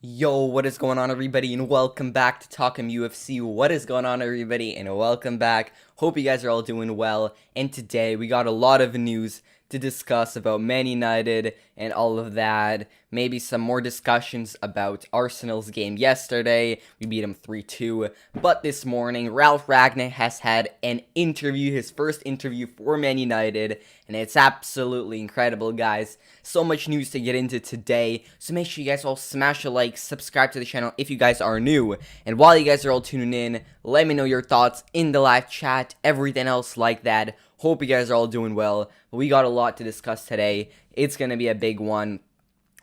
Yo, what is going on, everybody, and welcome back to TalkMUFC. What is going on, everybody, and welcome back. Hope you guys are all doing well, and today we got a lot of news to discuss about Man United and all of that. Maybe some more discussions about Arsenal's game yesterday. We beat them 3-2, but this morning, Ralf Rangnick has had an interview, his first interview for Man United, and it's absolutely incredible, guys. So much news to get into today, so make sure you guys all smash a like, subscribe to the channel if you guys are new, and while you guys are all tuning in, let me know your thoughts in the live chat, everything else like that. Hope you guys are all doing well, but we got a lot to discuss today. It's going to be a big one.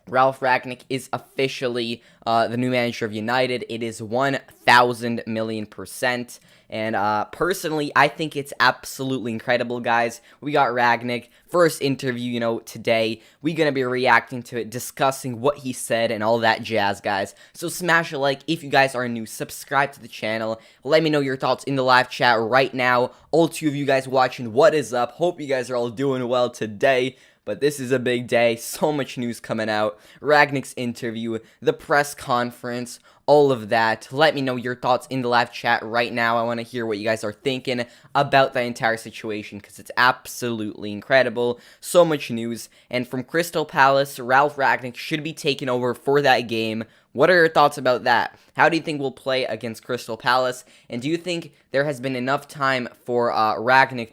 Ralf Rangnick is officially the new manager of United. It is 1,000,000,000%. And personally, I think it's absolutely incredible, guys. We got Rangnick, first interview, today. We're going to be reacting to it, discussing what he said and all that jazz, guys. So smash a like if you guys are new. Subscribe to the channel. Let me know your thoughts in the live chat right now. All two of you guys watching, what is up? Hope you guys are all doing well today. But this is a big day, so much news coming out, Rangnick's interview, the press conference, all of that. Let me know your thoughts in the live chat right now. I want to hear what you guys are thinking about the entire situation, because it's absolutely incredible. So much news, and from Crystal Palace, Ralf Rangnick should be taking over for that game. What are your thoughts about that? How do you think we'll play against Crystal Palace? And do you think there has been enough time for Rangnick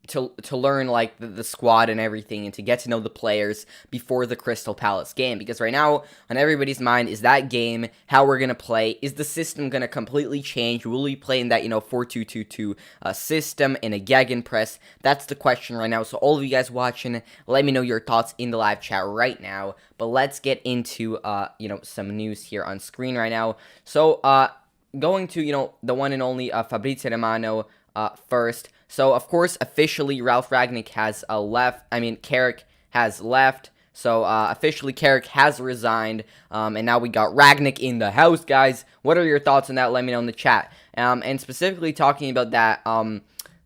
to, to learn like the squad and everything, and to get to know the players before the Crystal Palace game? Because right now on everybody's mind is that game, how we're gonna play. Is the system gonna completely change? Will we play in that 4-2-2-2 system in a gegenpress? That's the question right now. So all of you guys watching, let me know your thoughts in the live chat right now. But let's get into some news here on screen right now. So going to the one and only Fabrizio Romano first. So, of course, officially, Ralf Rangnick has left. Carrick has left. So, officially, Carrick has resigned. And now we got Rangnick in the house, guys. What are your thoughts on that? Let me know in the chat. And specifically talking about that,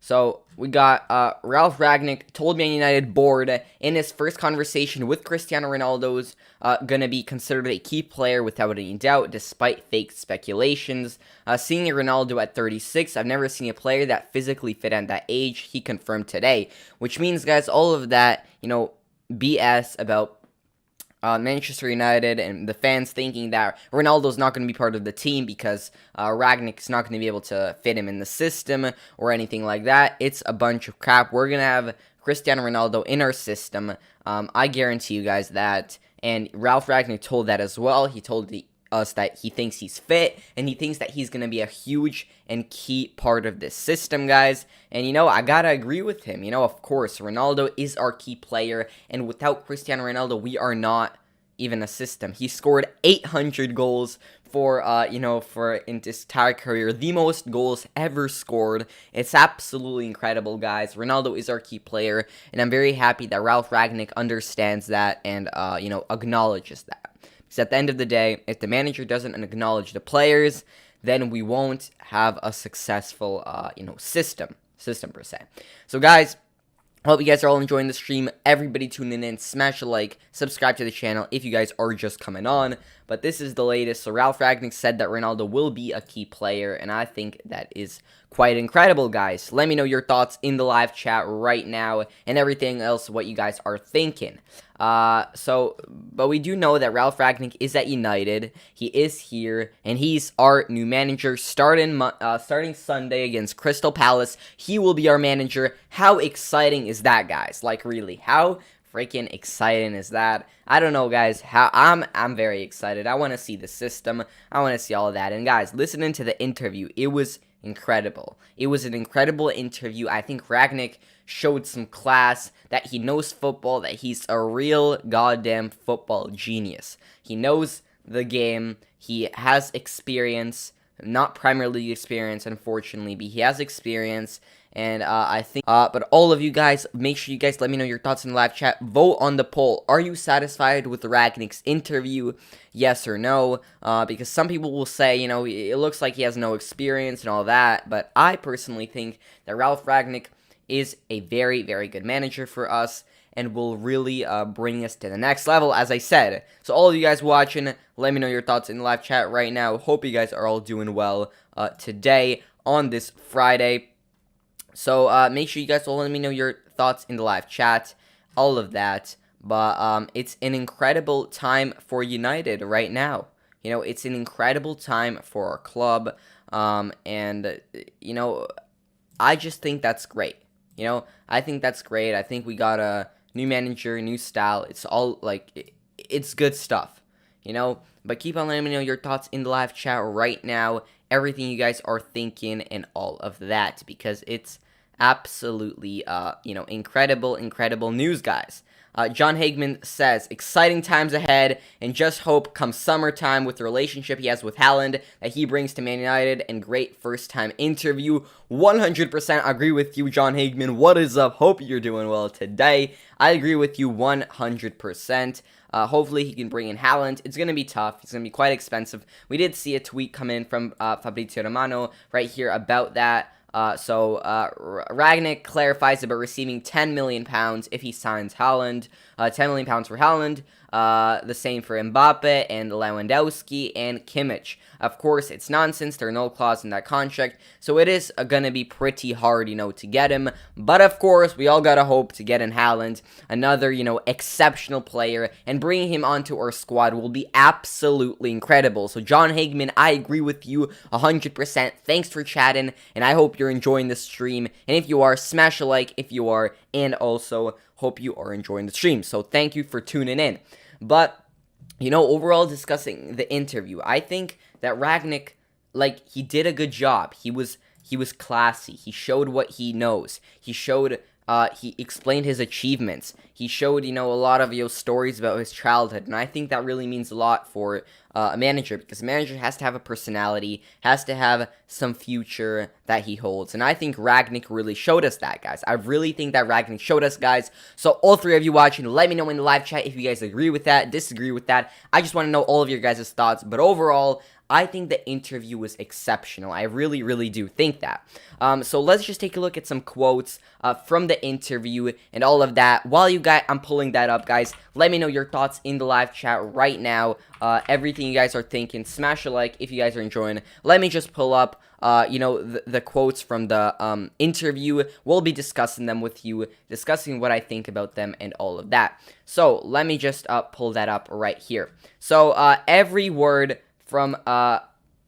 so we got Ralf Rangnick told Man United board in his first conversation with Cristiano Ronaldo's going to be considered a key player without any doubt, despite fake speculations. Seeing Ronaldo at 36, I've never seen a player that physically fit at that age, he confirmed today. Which means, guys, all of that, BS about Manchester United and the fans thinking that Ronaldo's not going to be part of the team because Rangnick's not going to be able to fit him in the system or anything like that. It's a bunch of crap. We're going to have Cristiano Ronaldo in our system. I guarantee you guys that. And Ralf Rangnick told that as well. He told us that he thinks he's fit, and he thinks that he's going to be a huge and key part of this system, guys. And, I got to agree with him. Of course, Ronaldo is our key player, and without Cristiano Ronaldo, we are not even a system. He scored 800 goals for in his entire career, the most goals ever scored. It's absolutely incredible, guys. Ronaldo is our key player, and I'm very happy that Ralf Rangnick understands that and, acknowledges that. Because at the end of the day, if the manager doesn't acknowledge the players, then we won't have a successful, system per se. So, guys, I hope you guys are all enjoying the stream. Everybody tuning in, smash a like, subscribe to the channel if you guys are just coming on. But this is the latest. So Ralf Rangnick said that Ronaldo will be a key player, and I think that is quite incredible, guys. Let me know your thoughts in the live chat right now, and everything else, what you guys are thinking. But we do know that Ralf Rangnick is at United. He is here, and he's our new manager starting Sunday against Crystal Palace. He will be our manager. How exciting is that, guys? Like, really, how freaking exciting is that? I don't know, guys. I'm very excited. I want to see the system. I want to see all of that. And guys, listening to the interview, it was incredible. It was an incredible interview. I think Rangnick showed some class, that he knows football, that he's a real goddamn football genius. He knows the game. He has experience, not Premier League experience, unfortunately, but he has experience. And I think, but all of you guys, make sure you guys let me know your thoughts in the live chat. Vote on the poll. Are you satisfied with the Rangnick's interview? Yes or no? Because some people will say, it looks like he has no experience and all that. But I personally think that Ralf Rangnick is a very, very good manager for us. and will really bring us to the next level, as I said. So all of you guys watching, let me know your thoughts in the live chat right now. Hope you guys are all doing well today on this Friday. So make sure you guys will let me know your thoughts in the live chat, all of that. But it's an incredible time for United right now. You know, it's an incredible time for our club. And, you know, I just think that's great. You know, I think that's great. I think we got a new manager, new style. It's all, like, it's good stuff, you know. But keep on letting me know your thoughts in the live chat right now. Everything you guys are thinking and all of that. Because it's absolutely, you know, incredible news, guys. John Hagman says, exciting times ahead, and just hope come summertime with the relationship he has with Haaland that he brings to Man United, and great first-time interview. 100% agree with you, John Hagman. What is up? Hope you're doing well today. I agree with you 100%. Hopefully he can bring in Haaland. It's going to be tough. It's going to be quite expensive. We did see a tweet come in from Fabrizio Romano right here about that. Rangnick clarifies about receiving £10 million if he signs Haaland. £10 million for Haaland. The same for Mbappe and Lewandowski and Kimmich. Of course, it's nonsense. There are no clause in that contract, so it is going to be pretty hard, you know, to get him. But of course, we all gotta hope to get in Haaland, another, you know, exceptional player, and bringing him onto our squad will be absolutely incredible. So, John Hagman, I agree with you 100%. Thanks for chatting, and I hope you're enjoying the stream. And if you are, smash a like if you are, and also hope you are enjoying the stream. So, thank you for tuning in. But, you know, overall discussing the interview, I think that Rangnick, like, he did a good job. He was classy. He showed what he knows. He showed, he explained his achievements. He showed, you know, a lot of, you know, stories about his childhood. And I think that really means a lot for a manager, because a manager has to have a personality, has to have some future that he holds. And I think Rangnick really showed us that, guys. I really think that Rangnick showed us, guys. So all three of you watching, let me know in the live chat if you guys agree with that, disagree with that. I just want to know all of your guys' thoughts. But overall, I think the interview was exceptional. I really do think that. So let's just take a look at some quotes from the interview and all of that. While I'm pulling that up, guys, let me know your thoughts in the live chat right now. Everything you guys are thinking. Smash a like if you guys are enjoying. Let me just pull up, you know, the quotes from the interview. We'll be discussing them with you, discussing what I think about them and all of that. So let me just pull that up right here. So every word from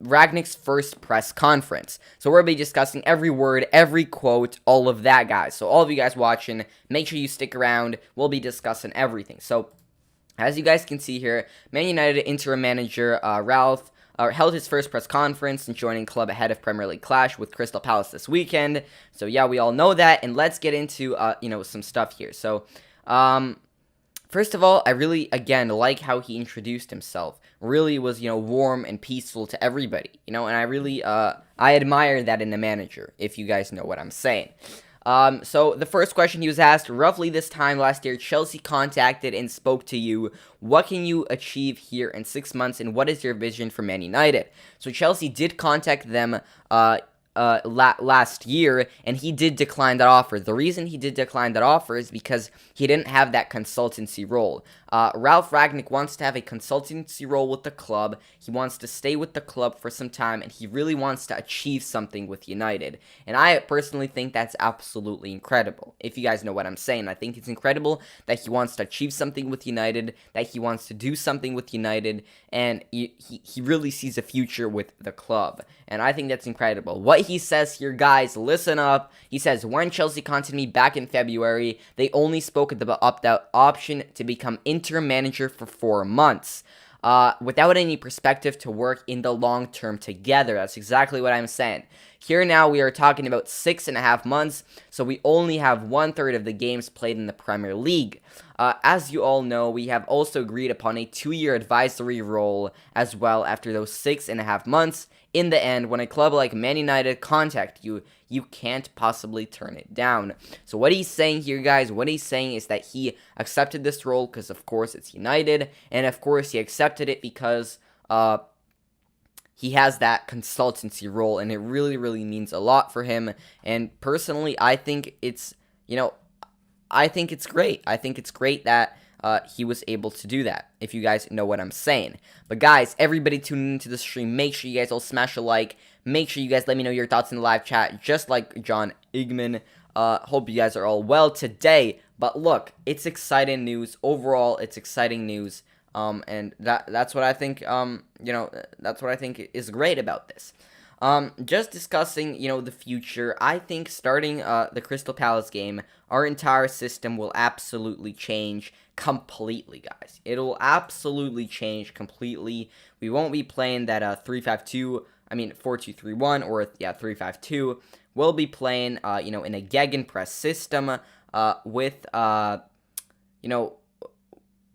Rangnick's first press conference. So we'll be discussing every word, every quote, all of that, guys. So all of you guys watching, make sure you stick around. We'll be discussing everything. So as you guys can see here, Man United interim manager Ralf held his first press conference and joining club ahead of Premier League clash with Crystal Palace this weekend. So yeah, we all know that, and let's get into you know, some stuff here. So first of all, I really, again, like how he introduced himself. Really was, you know, warm and peaceful to everybody, you know, and I really, I admire that in a manager, if you guys know what I'm saying. So the first question he was asked, roughly this time last year, Chelsea contacted and spoke to you. What can you achieve here in 6 months, and what is your vision for Man United? So Chelsea did contact them, last year, and he did decline that offer. The reason he did decline that offer is because he didn't have that consultancy role. Ralf Rangnick wants to have a consultancy role with the club. He wants to stay with the club for some time, and he really wants to achieve something with United. And I personally think that's absolutely incredible. If you guys know what I'm saying, I think it's incredible that he wants to achieve something with United, that he wants to do something with United, and he really sees a future with the club. And I think that's incredible. What he says here, guys, listen up. He says, when Chelsea contacted me back in February, they only spoke about the opt-out option to become interim manager for 4 months. Without any perspective to work in the long term together. That's exactly what I'm saying. Here now we are talking about 6.5 months, so we only have 1/3 of the games played in the Premier League. As you all know, we have also agreed upon a 2-year advisory role as well after those 6.5 months. In the end, when a club like Man United contact you, you can't possibly turn it down. So what he's saying here, guys, what he's saying is that he accepted this role because, of course, it's United, and of course he accepted it because he has that consultancy role, and it really, really means a lot for him. And personally, I think it's, you know, I think it's great. I think it's great that he was able to do that, if you guys know what I'm saying. But guys, everybody tuning into the stream, make sure you guys all smash a like. Make sure you guys let me know your thoughts in the live chat, just like John Igman. Hope you guys are all well today. But look, it's exciting news. Overall, it's exciting news. And that's what I think, that's what I think is great about this. Just discussing, the future, I think starting the Crystal Palace game, our entire system will absolutely change completely, guys. It'll absolutely change completely. We won't be playing that 3-5-2, 4-2-3-1, or 3-5-2. We'll be playing, in a gegenpress system, with a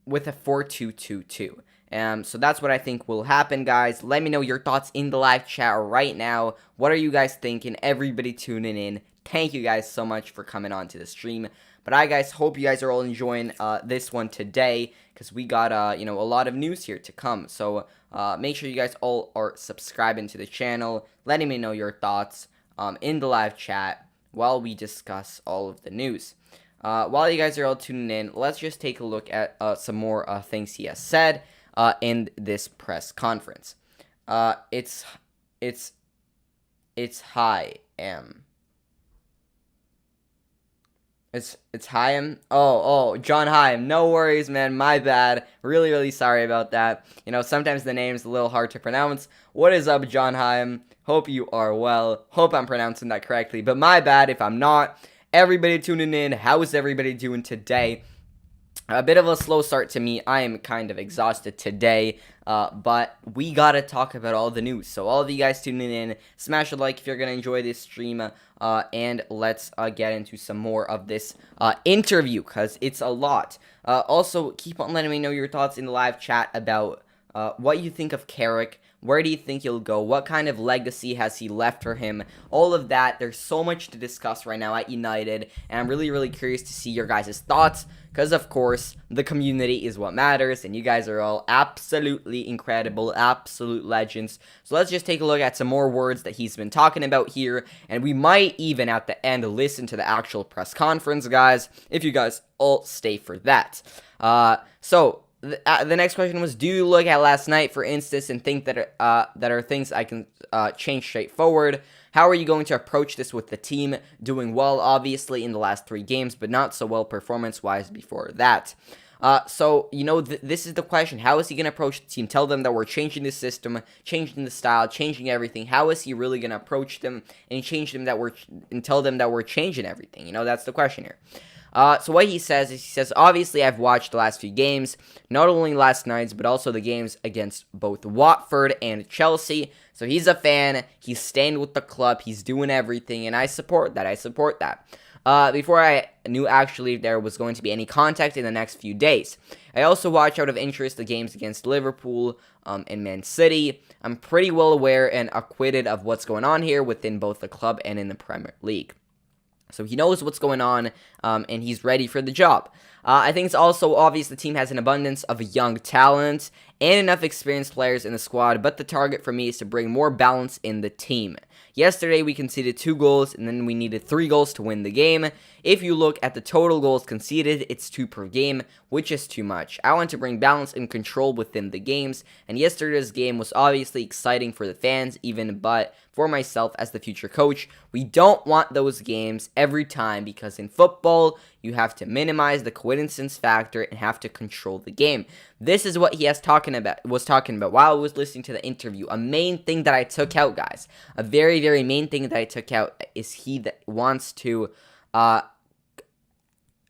4-2-2-2. So that's what I think will happen, guys. Let me know your thoughts in the live chat right now. What are you guys thinking? Everybody tuning in. Thank you guys so much for coming on to the stream. But I guys hope you guys are all enjoying this one today, because we got a lot of news here to come. So make sure you guys all are subscribing to the channel, letting me know your thoughts in the live chat while we discuss all of the news. While you guys are all tuning in, let's just take a look at some more things he has said in this press conference. It's Chaim. It's Chaim. Oh, John Chaim. No worries, man. My bad. Really, really sorry about that. Sometimes the name's a little hard to pronounce. What is up, John Chaim? Hope you are well. Hope I'm pronouncing that correctly. But my bad if I'm not. Everybody tuning in, how is everybody doing today? A bit of a slow start to me. I am kind of exhausted today, but we gotta talk about all the news. So all of you guys tuning in, smash a like if you're gonna enjoy this stream, and let's get into some more of this interview, because it's a lot. Also, keep on letting me know your thoughts in the live chat about what you think of Carrick. Where do you think he'll go? What kind of legacy has he left for him? All of that. There's so much to discuss right now at United, and I'm really, really curious to see your guys' thoughts, because, of course, the community is what matters, and you guys are all absolutely incredible, absolute legends. So let's just take a look at some more words that he's been talking about here, and we might even, at the end, listen to the actual press conference, guys, if you guys all stay for that. The next question was, do you look at last night, for instance, and think that are things I can change straightforward? How are you going to approach this with the team? Doing well, obviously, in the last 3 games, but not so well performance-wise before that. This is the question. How is he going to approach the team? Tell them that we're changing the system, changing the style, changing everything. How is he really going to approach them and tell them that we're changing everything? That's the question here. So what he says is, obviously I've watched the last few games, not only last night's, but also the games against both Watford and Chelsea. So he's a fan, he's staying with the club, he's doing everything, and I support that. Before I knew actually if there was going to be any contact in the next few days. I also watch out of interest the games against Liverpool and Man City. I'm pretty well aware and acquitted of what's going on here within both the club and in the Premier League. So he knows what's going on, and he's ready for the job. I think it's also obvious the team has an abundance of young talent and enough experienced players in the squad, but the target for me is to bring more balance in the team. Yesterday, we conceded 2 goals, and then we needed 3 goals to win the game. If you look at the total goals conceded, it's 2 per game, which is too much. I want to bring balance and control within the games, and yesterday's game was obviously exciting for the fans, but for myself as the future coach, we don't want those games every time, because in football, you have to minimize the coincidence factor and have to control the game. This is what he was talking about while I was listening to the interview. A main thing that I took out, guys, a very, very main thing that I took out is he that wants to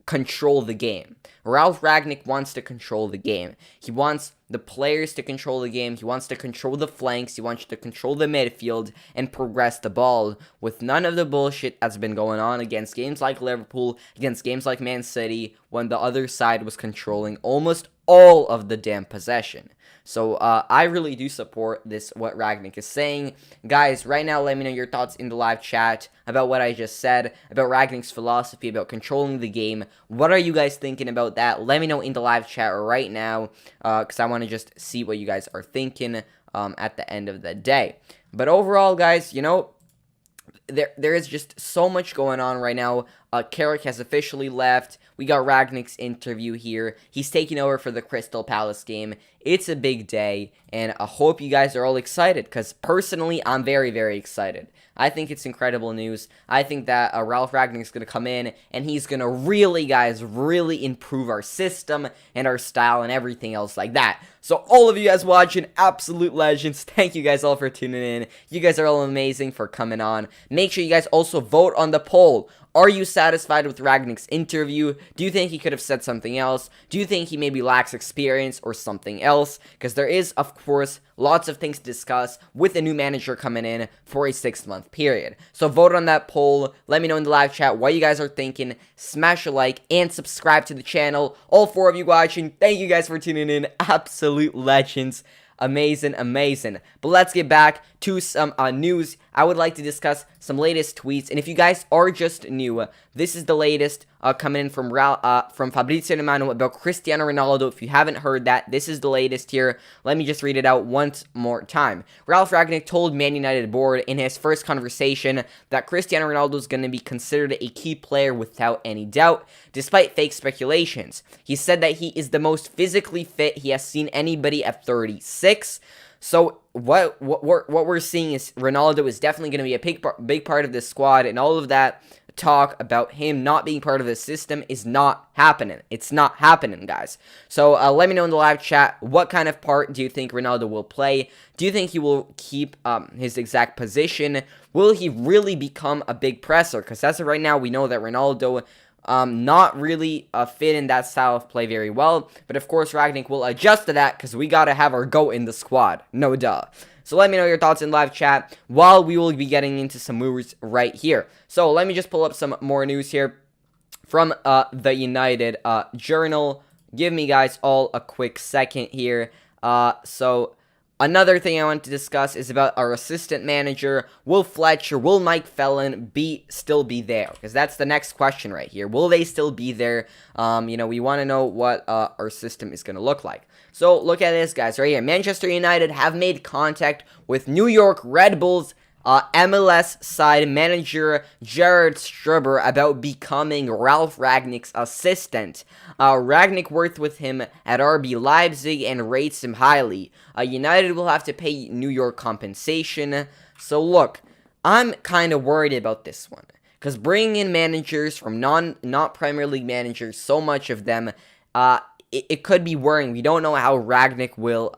control the game. Ralf Rangnick wants to control the game. He wants the players to control the game. He wants to control the flanks. He wants to control the midfield and progress the ball with none of the bullshit that's been going on against games like Liverpool, against games like Man City, when the other side was controlling almost all of the damn possession. So I really do support what Rangnick is saying. Guys, right now, let me know your thoughts in the live chat about what I just said, about Rangnick's philosophy, about controlling the game. What are you guys thinking about that? Let me know in the live chat right now, because I want to just see what you guys are thinking at the end of the day. But overall, guys, there is just so much going on right now Carrick has officially left. We got Rangnick's interview here. He's taking over for the Crystal Palace game. It's a big day, and I hope you guys are all excited, because personally, I'm very, very excited. I think it's incredible news. I think that Ralf Rangnick's going to come in, and he's going to really, guys, really improve our system and our style and everything else like that. So all of you guys watching, absolute legends, thank you guys all for tuning in. You guys are all amazing for coming on. Make sure you guys also vote on the poll. Are you satisfied with Rangnick's interview? Do you think he could have said something else? Do you think he maybe lacks experience or something else? Because there is, of course, lots of things to discuss with a new manager coming in for a 6-month period. So vote on that poll. Let me know in the live chat what you guys are thinking. Smash a like and subscribe to the channel. All 4 of you watching, thank you guys for tuning in. Absolute legends. Amazing, amazing. But let's get back to some news. I would like to discuss some latest tweets, and if you guys are just new, this is the latest coming in from Fabrizio Romano about Cristiano Ronaldo. If you haven't heard that, this is the latest here. Let me just read it out once more time. Ralf Rangnick told Man United board in his first conversation that Cristiano Ronaldo is going to be considered a key player without any doubt, despite fake speculations. He said that he is the most physically fit he has seen anybody at 36. So what we're seeing is Ronaldo is definitely going to be a big part of this squad, and all of that talk about him not being part of the system is not happening. It's not happening, guys. So let me know in the live chat, what kind of part do you think Ronaldo will play? Do you think he will keep his exact position? Will he really become a big presser? Because as of right now, we know that Ronaldo not really fit in that style of play very well, but of course Rangnick will adjust to that, because we gotta have our GOAT in the squad, no duh. So let me know your thoughts in live chat while we will be getting into some moves right here. So let me just pull up some more news here from the United Journal. Give me guys all a quick second here. So another thing I want to discuss is about our assistant manager. Will Fletcher, will Mike Phelan still be there? Because that's the next question right here. Will they still be there? We want to know what our system is going to look like. So look at this, guys, right here. Manchester United have made contact with New York Red Bulls MLS side manager Jared Struber about becoming Ralf Rangnick's assistant. Rangnick worked with him at RB Leipzig and rates him highly. United will have to pay New York compensation. So look, I'm kind of worried about this one, because bringing in managers from not Premier League managers, so much of them, it could be worrying. We don't know how Rangnick will,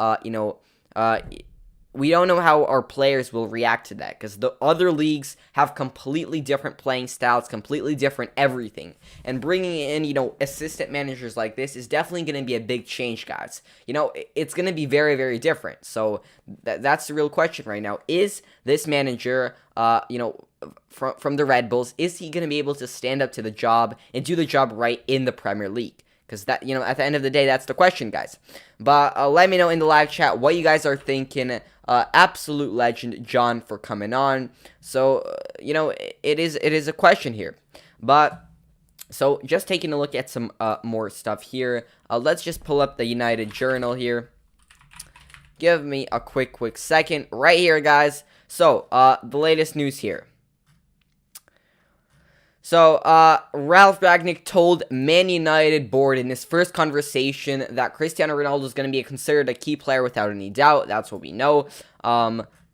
we don't know how our players will react to that, because the other leagues have completely different playing styles, completely different everything. And bringing in, assistant managers like this is definitely going to be a big change, guys. It's going to be very, very different. So that's the real question right now. Is this manager, from the Red Bulls, is he going to be able to stand up to the job and do the job right in the Premier League? Because that, at the end of the day, that's the question, guys. But let me know in the live chat what you guys are thinking. Absolute legend, John, for coming on. So, it is a question here. But, so, just taking a look at some more stuff here. Let's just pull up the United Journal here. Give me a quick second. Right here, guys. So, the latest news here. So, Ralf Rangnick told Man United board in his first conversation that Cristiano Ronaldo is going to be considered a key player without any doubt. That's what we know.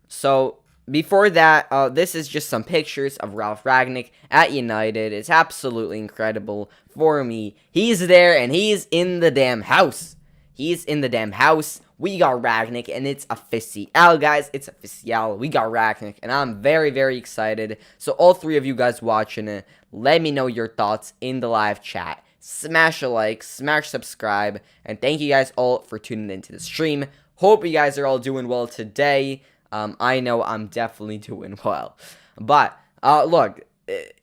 So, before that, this is just some pictures of Ralf Rangnick at United. It's absolutely incredible for me. He's there, and he's in the damn house. He's in the damn house. We got Rangnick, and it's official, guys. It's official. We got Rangnick, and I'm very, very excited. So all 3 of you guys watching it, let me know your thoughts in the live chat. Smash a like, smash subscribe, and thank you guys all for tuning into the stream. Hope you guys are all doing well today. I know I'm definitely doing well. But, look,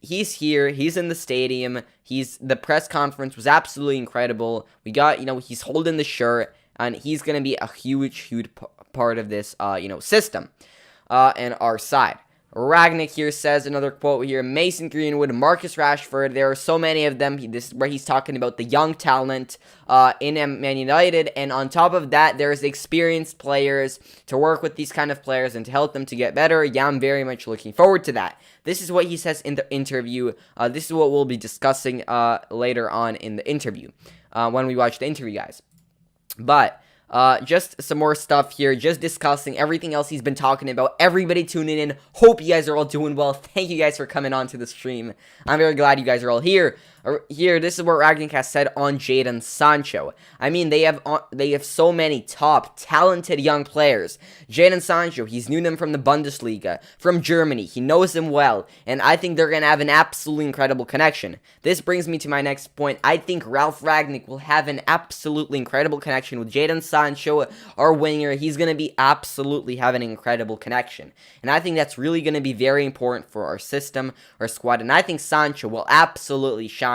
he's here. He's in the stadium. The press conference was absolutely incredible. We got, he's holding the shirt. And he's going to be a huge part of this, system, and our side. Rangnick here says, another quote here, Mason Greenwood, Marcus Rashford, there are so many of them. This is where he's talking about the young talent in Man United, and on top of that, there's experienced players to work with these kind of players and to help them to get better. Yeah, I'm very much looking forward to that. This is what he says in the interview. This is what we'll be discussing later on in the interview, when we watch the interview, guys. But just some more stuff here, just discussing everything else he's been talking about. Everybody tuning in. Hope you guys are all doing well. Thank you guys for coming on to the stream. I'm very glad you guys are all here. This is what Rangnick has said on Jadon Sancho. I mean, they have so many top, talented young players. Jadon Sancho, he's knew them from the Bundesliga, from Germany. He knows them well, and I think they're going to have an absolutely incredible connection. This brings me to my next point. I think Ralf Rangnick will have an absolutely incredible connection with Jadon Sancho, our winger. He's going to be absolutely having an incredible connection. And I think that's really going to be very important for our system, our squad, and I think Sancho will absolutely shine.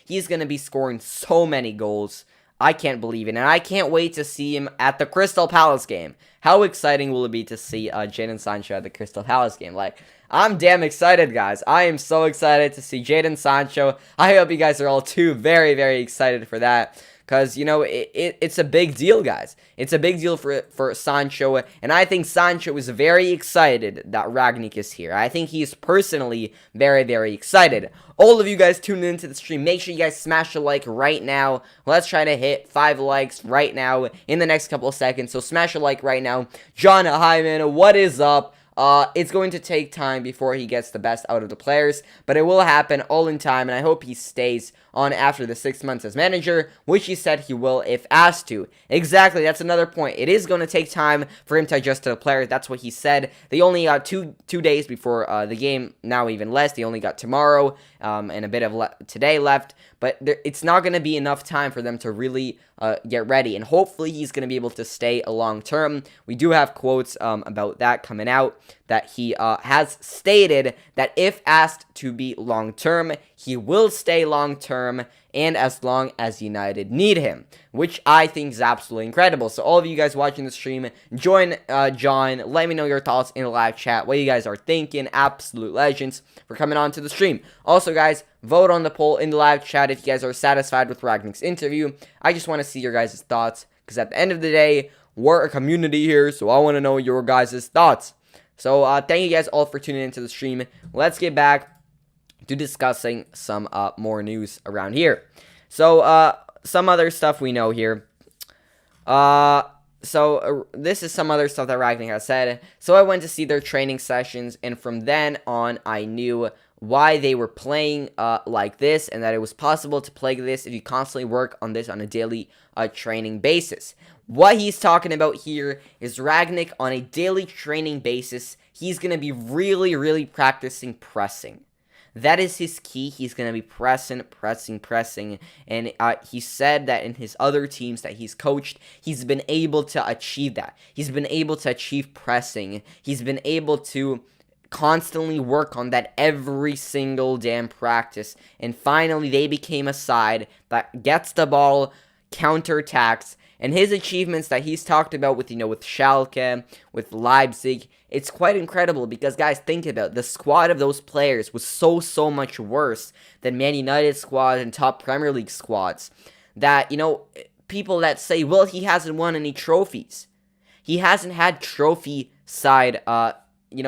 He's going to be scoring so many goals. I can't believe it. And I can't wait to see him at the Crystal Palace game. How exciting will it be to see Jadon Sancho at the Crystal Palace game? Like, I'm damn excited, guys. I am so excited to see Jadon Sancho. I hope you guys are all too very, very excited for that. Because, you know, it's a big deal, guys. It's a big deal for Sancho. And I think Sancho is very excited that Rangnick is here. I think he's personally very, very excited. All of you guys tuning into the stream, make sure you guys smash a like right now. Let's try to hit 5 likes right now in the next couple of seconds. So smash a like right now. John Hyman, what is up? It's going to take time before he gets the best out of the players, but it will happen all in time, and I hope he stays on after the 6 months as manager, which he said he will if asked to. Exactly, that's another point. It is going to take time for him to adjust to the players. That's what he said. They only got two days before the game, now even less. They only got tomorrow and a bit of today left, but it's not going to be enough time for them to really get ready, and hopefully he's going to be able to stay a long term. We do have quotes about that coming out, that he has stated that if asked to be long term, he will stay long term and as long as United need him, which I think is absolutely incredible. So all of you guys watching the stream, join John, let me know your thoughts in the live chat, what you guys are thinking. Absolute legends for coming on to the stream. Also, guys, vote on the poll in the live chat if you guys are satisfied with Rangnick's interview. I just want to see your guys' thoughts, because at the end of the day, we're a community here, so I want to know your guys' thoughts. So thank you guys all for tuning into the stream. Let's get back to discussing some more news around here. So some other stuff we know here. This is some other stuff that Rangnick has said. So I went to see their training sessions, and from then on, I knew why they were playing like this, and that it was possible to play this if you constantly work on this on a daily training basis. What he's talking about here is Rangnick on a daily training basis. He's going to be really, really practicing pressing. That is his key. He's going to be pressing. And he said that in his other teams that he's coached, he's been able to achieve that. He's been able to achieve pressing. He's been able to constantly work on that every single damn practice. And finally, they became a side that gets the ball, counterattacks. And his achievements that he's talked about with, with Schalke, with Leipzig, it's quite incredible because, guys, think about it. The squad of those players was so much worse than Man United squad and top Premier League squads. That, people that say, well, he hasn't won any trophies. He hasn't had trophy side,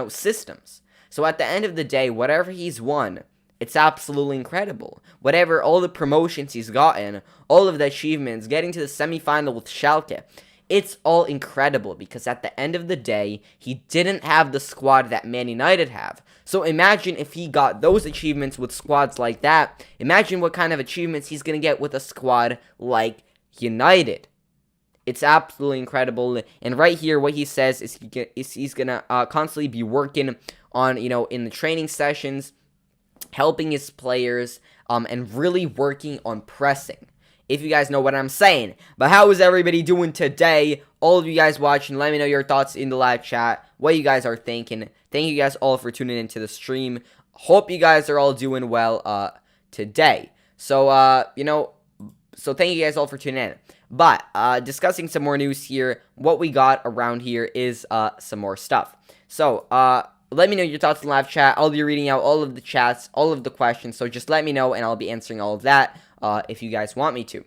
systems. So at the end of the day, whatever he's won, it's absolutely incredible. Whatever, all the promotions he's gotten, all of the achievements, getting to the semi-final with Schalke, it's all incredible because at the end of the day, he didn't have the squad that Man United have. So imagine if he got those achievements with squads like that. Imagine what kind of achievements he's going to get with a squad like United. It's absolutely incredible. And right here, what he says is he's going to constantly be working on, in the training sessions, helping his players, and really working on pressing, if you guys know what I'm saying. But how is everybody doing today? All of you guys watching, let me know your thoughts in the live chat, what you guys are thinking. Thank you guys all for tuning into the stream. Hope you guys are all doing well today. So, so thank you guys all for tuning in. But, discussing some more news here, what we got around here is some more stuff. So, let me know your thoughts in live chat. I'll be reading out all of the chats, all of the questions. So just let me know, and I'll be answering all of that if you guys want me to.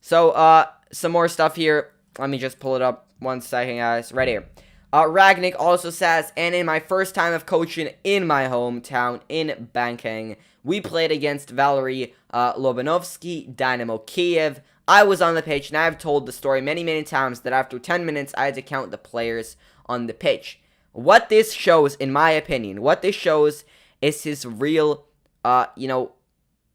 So some more stuff here. Let me just pull it up 1 second, guys. Right here. Rangnick also says, and in my first time of coaching in my hometown in Bangkok, we played against Villarreal, Lobanovsky, Dynamo Kiev. I was on the pitch, and I have told the story many, many times that after 10 minutes, I had to count the players on the pitch. What this shows, in my opinion, what this shows is his real,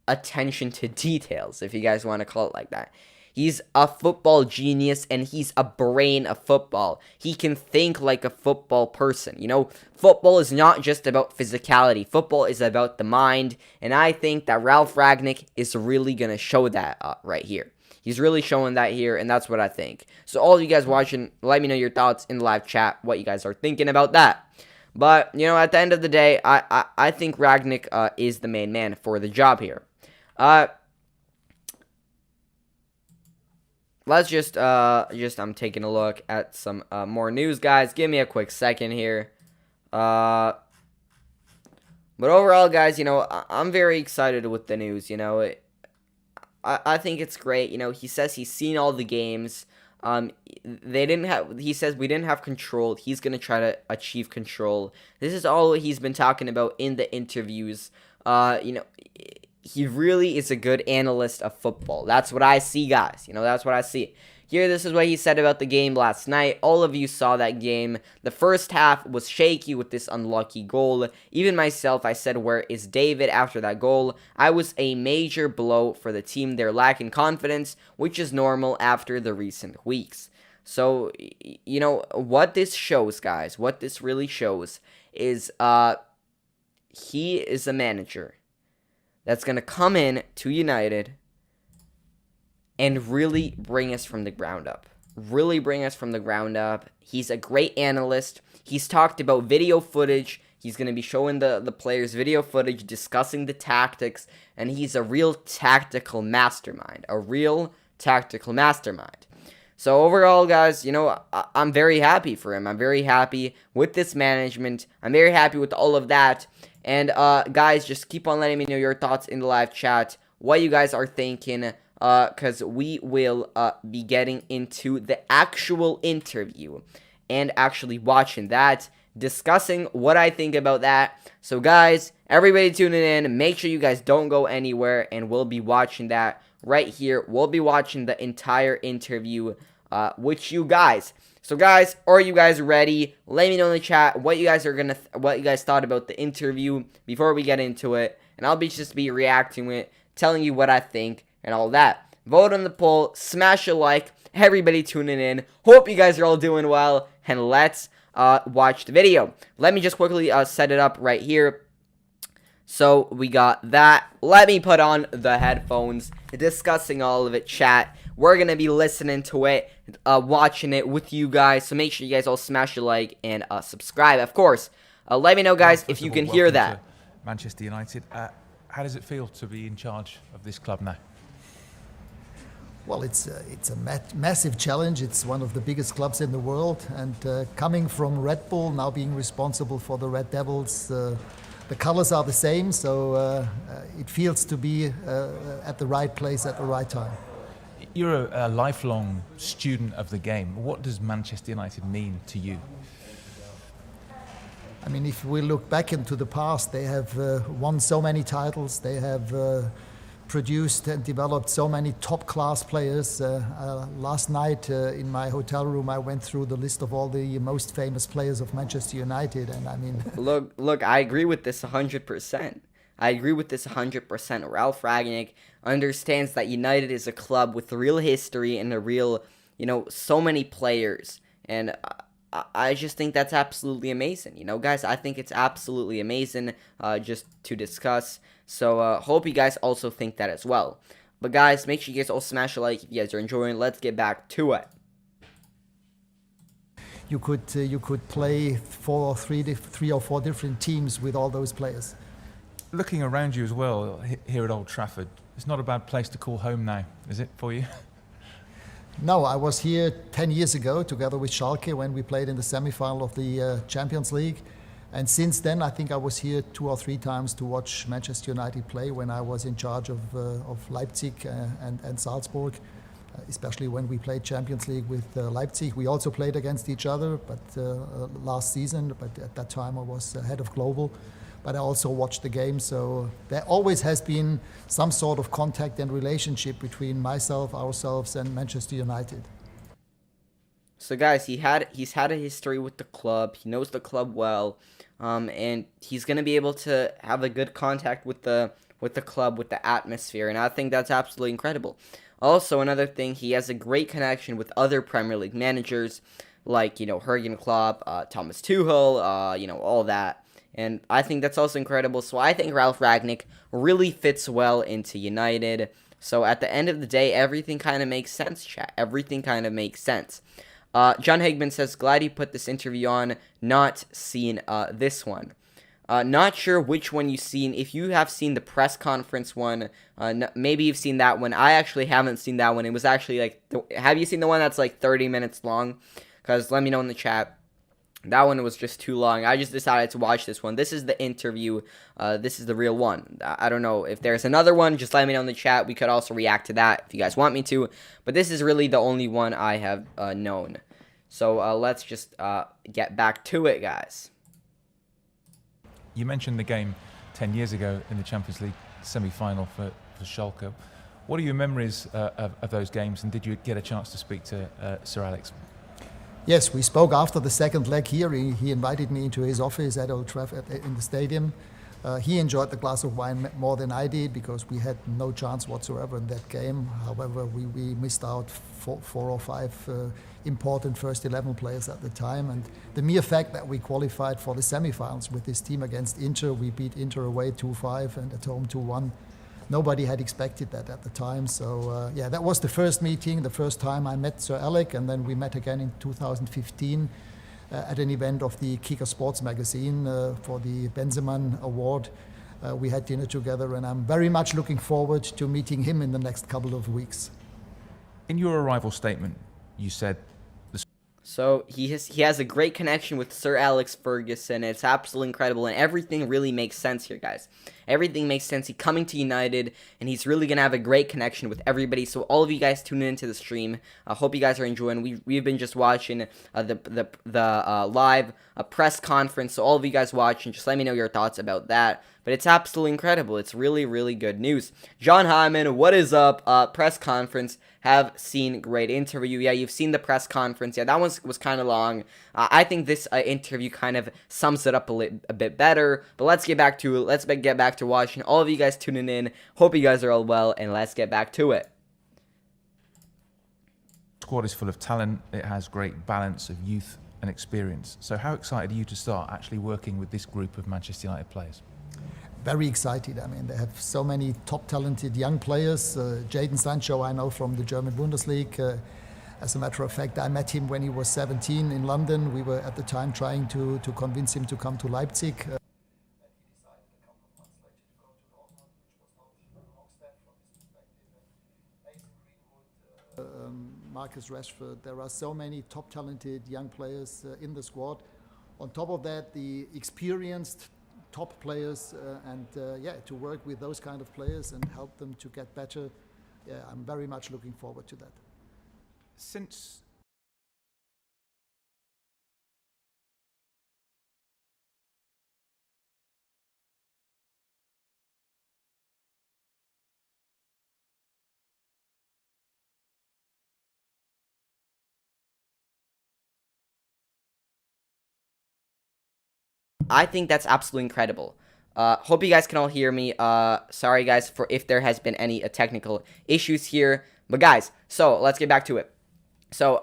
attention to details, if you guys want to call it like that. He's a football genius, and he's a brain of football. He can think like a football person. Football is not just about physicality. Football is about the mind, and I think that Ralf Rangnick is really going to show that right here. He's really showing that here, and that's what I think. So all of you guys watching, let me know your thoughts in the live chat, what you guys are thinking about that. But, at the end of the day, I think Rangnick is the main man for the job here. Let's just I'm taking a look at some more news, guys. Give me a quick second here. But overall, guys, I'm very excited with the news. I think it's great. He says he's seen all the games. He says we didn't have control. He's going to try to achieve control. This is all he's been talking about in the interviews. He really is a good analyst of football. That's what I see, guys. That's what I see. Here, this is what he said about the game last night. All of you saw that game. The first half was shaky with this unlucky goal. Even myself, I said, where is David after that goal? I was a major blow for the team. They're lacking confidence, which is normal after the recent weeks. So, what this shows, guys, what this really shows is he is a manager that's going to come in to United and really bring us from the ground up. Really bring us from the ground up. He's a great analyst. He's talked about video footage. He's going to be showing the players video footage, discussing the tactics, and he's a real tactical mastermind. A real tactical mastermind. So overall, guys, I'm very happy for him. I'm very happy with this management. I'm very happy with all of that. And, guys, just keep on letting me know your thoughts in the live chat, what you guys are thinking, because we will be getting into the actual interview and actually watching that, discussing what I think about that. So, guys, everybody tuning in, make sure you guys don't go anywhere, and we'll be watching that right here. We'll be watching the entire interview with you guys. So, guys, are you guys ready? Let me know in the chat what you guys thought about the interview before we get into it, and I'll just be reacting to it, telling you what I think and all that. Vote on the poll, smash a like, everybody tuning in. Hope you guys are all doing well, and let's watch the video. Let me just quickly set it up right here. So we got that. Let me put on the headphones, discussing all of it, chat. We're going to be listening to it, watching it with you guys. So make sure you guys all smash a like and subscribe, of course. Let me know, guys, if you can hear that. Manchester United. How does it feel to be in charge of this club now? Well, it's a massive challenge. It's one of the biggest clubs in the world. And coming from Red Bull, now being responsible for the Red Devils, the colors are the same. So it feels to be at the right place at the right time. You're a lifelong student of the game. What does Manchester United mean to you? I mean, if we look back into the past, they have won so many titles. They have produced and developed so many top-class players. Last night in my hotel room, I went through the list of all the most famous players of Manchester United, and I mean... Look, I agree with this 100%. I agree with this 100%. Ralf Rangnick understands that United is a club with real history and a real, so many players. And I just think that's absolutely amazing. Guys, I think it's absolutely amazing just to discuss. So hope you guys also think that as well. But guys, make sure you guys all smash a like if you guys are enjoying. Let's get back to it. You could play three or four different teams with all those players. Looking around you as well here at Old Trafford, it's not a bad place to call home now, is it, for you? No, I was here 10 years ago together with Schalke when we played in the semi-final of the Champions League. And since then, I think I was here 2 or 3 times to watch Manchester United play when I was in charge of Leipzig and Salzburg, especially when we played Champions League with Leipzig. We also played against each other, but last season. But at that time, I was head of global. But I also watched the game, so there always has been some sort of contact and relationship between ourselves, and Manchester United. So guys, he's had a history with the club. He knows the club well, and he's gonna be able to have a good contact with the club, with the atmosphere, and I think that's absolutely incredible. Also, another thing, he has a great connection with other Premier League managers, like Jurgen Klopp, Thomas Tuchel, all that. And I think that's also incredible. So I think Ralf Rangnick really fits well into United. So at the end of the day, everything kind of makes sense, chat. Everything kind of makes sense. John Hagman says, glad you put this interview on. Not seen this one. Not sure which one you've seen. If you have seen the press conference one, maybe you've seen that one. I actually haven't seen that one. It was actually have you seen the one that's like 30 minutes long? Because let me know in the chat. That one was just too long. I just decided to watch this one. This is the interview. This is the real one. I don't know if there's another one. Just let me know in the chat. We could also react to that if you guys want me to. But this is really the only one I have known. So let's just get back to it, guys. You mentioned the game 10 years ago in the Champions League semi-final for Schalke. What are your memories of those games, and did you get a chance to speak to Sir Alex? Yes, we spoke after the second leg here. He invited me into his office at Old Trafford in the stadium. He enjoyed the glass of wine more than I did because we had no chance whatsoever in that game. However, we missed out 4 or 5 important first 11 players at the time. And the mere fact that we qualified for the semi-finals with this team against Inter, we beat Inter away 2-5 and at home 2-1. Nobody had expected that at the time. So, that was the first meeting, the first time I met Sir Alec, and then we met again in 2015 at an event of the Kicker Sports magazine for the Benzema Award. We had dinner together, and I'm very much looking forward to meeting him in the next couple of weeks. In your arrival statement, you said... So he has a great connection with Sir Alex Ferguson. It's absolutely incredible, and everything really makes sense here, guys. Everything makes sense. He's coming to United, and he's really gonna have a great connection with everybody. So all of you guys tuning into the stream, I hope you guys are enjoying. We've been just watching the live press conference. So all of you guys watching, just let me know your thoughts about that. But it's absolutely incredible. It's really, really good news. John Hyman, what is up? Press conference. Have seen great interview. Yeah, you've seen the press conference. Yeah, that one was kind of long. I think this interview kind of sums it up a bit better. But let's get back to it. Let's get back to watching. All of you guys tuning in. Hope you guys are all well, and let's get back to it. The squad is full of talent. It has great balance of youth and experience. So how excited are you to start actually working with this group of Manchester United players? Very excited. I mean, they have so many top talented young players. Jadon Sancho, I know from the German Bundesliga. As a matter of fact, I met him when he was 17 in London. We were at the time trying to convince him to come to Leipzig. Marcus Rashford. There are so many top talented young players in the squad. On top of that, the experienced top players to work with those kind of players and help them to get better. Yeah, I'm very much looking forward to that. Since I think that's absolutely incredible. Hope you guys can all hear me. Sorry, guys, for if there has been any technical issues here. But, guys, so let's get back to it. So,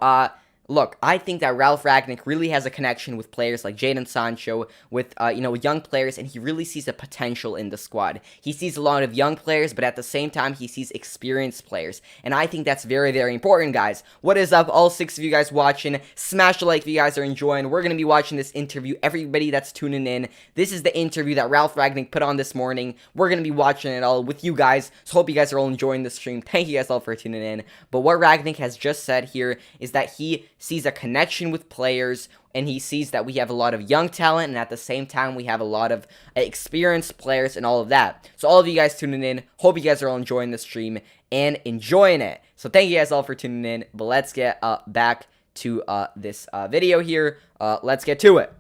look, I think that Ralf Rangnick really has a connection with players like Jadon Sancho, with, young players, and he really sees a potential in the squad. He sees a lot of young players, but at the same time, he sees experienced players. And I think that's very, very important, guys. What is up, all 6 of you guys watching? Smash the like if you guys are enjoying. We're going to be watching this interview. Everybody that's tuning in, this is the interview that Ralf Rangnick put on this morning. We're going to be watching it all with you guys. So hope you guys are all enjoying the stream. Thank you guys all for tuning in. But what Rangnick has just said here is that he sees a connection with players, and he sees that we have a lot of young talent, and at the same time, we have a lot of experienced players and all of that. So all of you guys tuning in, hope you guys are all enjoying the stream and enjoying it. So thank you guys all for tuning in, but let's get back to this video here. Let's get to it.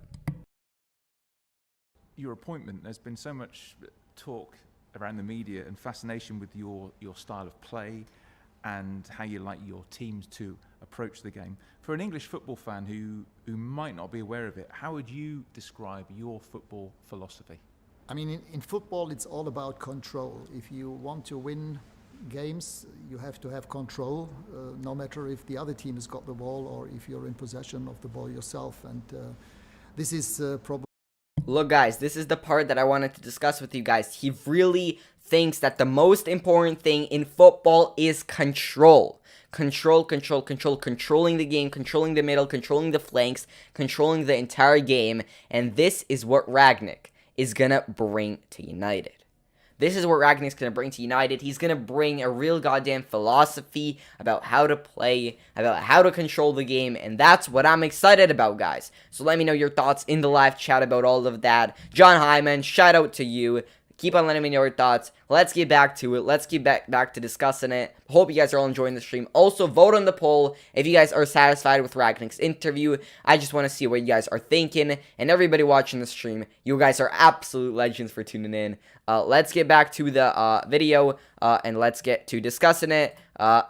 Your appointment, there's been so much talk around the media and fascination with your style of play and how you like your teams to approach the game. For an English football fan who might not be aware of it, how would you describe your football philosophy? I mean, in football, it's all about control. If you want to win games, you have to have control, no matter if the other team has got the ball or if you're in possession of the ball yourself. And this is probably... Look, guys, this is the part that I wanted to discuss with you guys. He really thinks that the most important thing in football is control. Controlling the game, controlling the middle, controlling the flanks, controlling the entire game. And this is what Rangnick is going to bring to United. This is what Rangnick's going to bring to United. He's going to bring a real goddamn philosophy about how to play, about how to control the game, and that's what I'm excited about, guys. So let me know your thoughts in the live chat about all of that. John Hyman, shout out to you. Keep on letting me know your thoughts. Let's get back to it. Let's get back to discussing it. Hope you guys are all enjoying the stream. Also, vote on the poll if you guys are satisfied with Rangnick's interview. I just want to see what you guys are thinking. And everybody watching the stream, you guys are absolute legends for tuning in. Let's get back to the video and let's get to discussing it.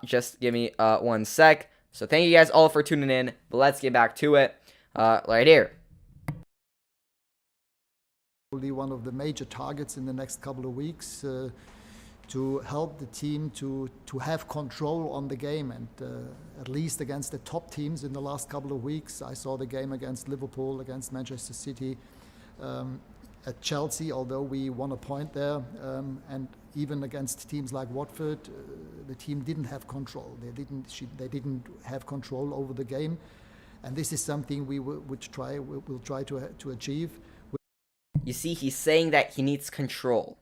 Just give me 1 sec. So thank you guys all for tuning in. But let's get back to it right here. One of the major targets in the next couple of weeks to help the team to have control on the game, and at least against the top teams in the last couple of weeks. I saw the game against Liverpool, against Manchester City, at Chelsea, although we won a point there, and even against teams like Watford, the team didn't have control. They didn't have control over the game, and this is something we'll try to achieve. You see, he's saying that he needs control.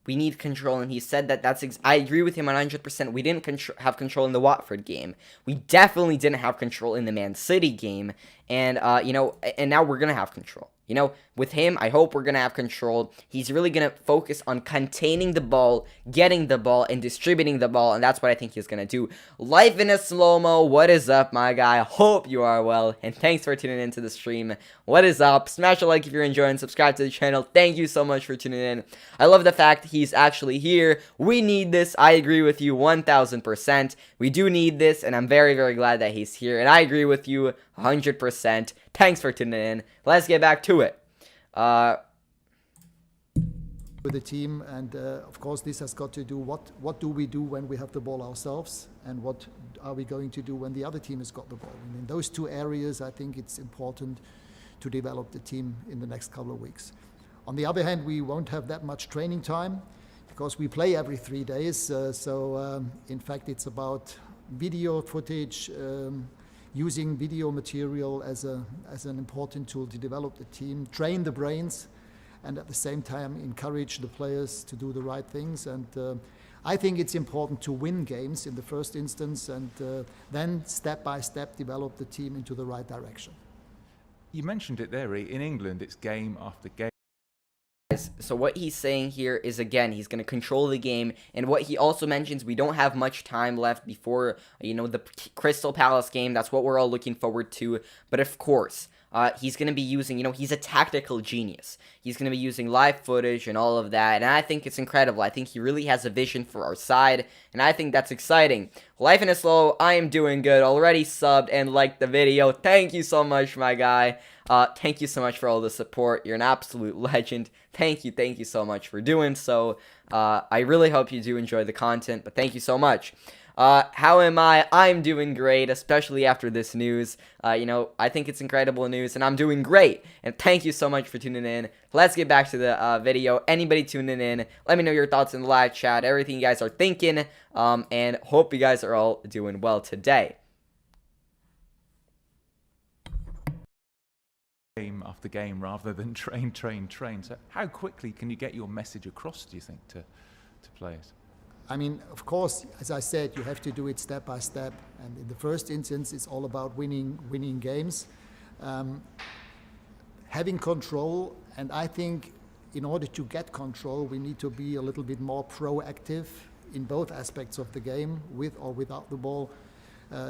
We need control, and he said that I agree with him 100%. We didn't have control in the Watford game. We definitely didn't have control in the Man City game, and and now we're gonna have control. You know, with him, I hope we're going to have control. He's really going to focus on containing the ball, getting the ball, and distributing the ball, and that's what I think he's going to do. Life in a slow-mo, what is up, my guy? Hope you are well, and thanks for tuning into the stream. What is up? Smash a like if you're enjoying, subscribe to the channel. Thank you so much for tuning in. I love the fact he's actually here. We need this. I agree with you 1000%. We do need this, and I'm very, very glad that he's here, and I agree with you 100%. Thanks for tuning in. Let's get back to it. With the team, and of course this has got to do what do we do when we have the ball ourselves, and what are we going to do when the other team has got the ball. And in those two areas, I think it's important to develop the team in the next couple of weeks. On the other hand, we won't have that much training time because we play every 3 days. In fact, it's about video footage, using video material as an important tool to develop the team, train the brains, and at the same time encourage the players to do the right things. And I think it's important to win games in the first instance, and then step by step develop the team into the right direction. You mentioned it there, in England it's game after game. So what he's saying here is, again, he's going to control the game, and what he also mentions, we don't have much time left before, the Crystal Palace game. That's what we're all looking forward to, but of course, he's going to be using, he's a tactical genius. He's going to be using live footage and all of that, and I think it's incredible. I think he really has a vision for our side, and I think that's exciting. Life in a Slow, I am doing good. Already subbed and liked the video. Thank you so much, my guy. Thank you so much for all the support. You're an absolute legend. Thank you so much for doing so. I really hope you do enjoy the content, but thank you so much. How am I? I'm doing great, especially after this news. I think it's incredible news, and I'm doing great. And thank you so much for tuning in. Let's get back to the video. Anybody tuning in, let me know your thoughts in the live chat, everything you guys are thinking, and hope you guys are all doing well today. Game after game rather than train. So how quickly can you get your message across, do you think, to players? I mean, of course, as I said, you have to do it step by step. And in the first instance, it's all about winning games, having control. And I think in order to get control, we need to be a little bit more proactive in both aspects of the game, with or without the ball.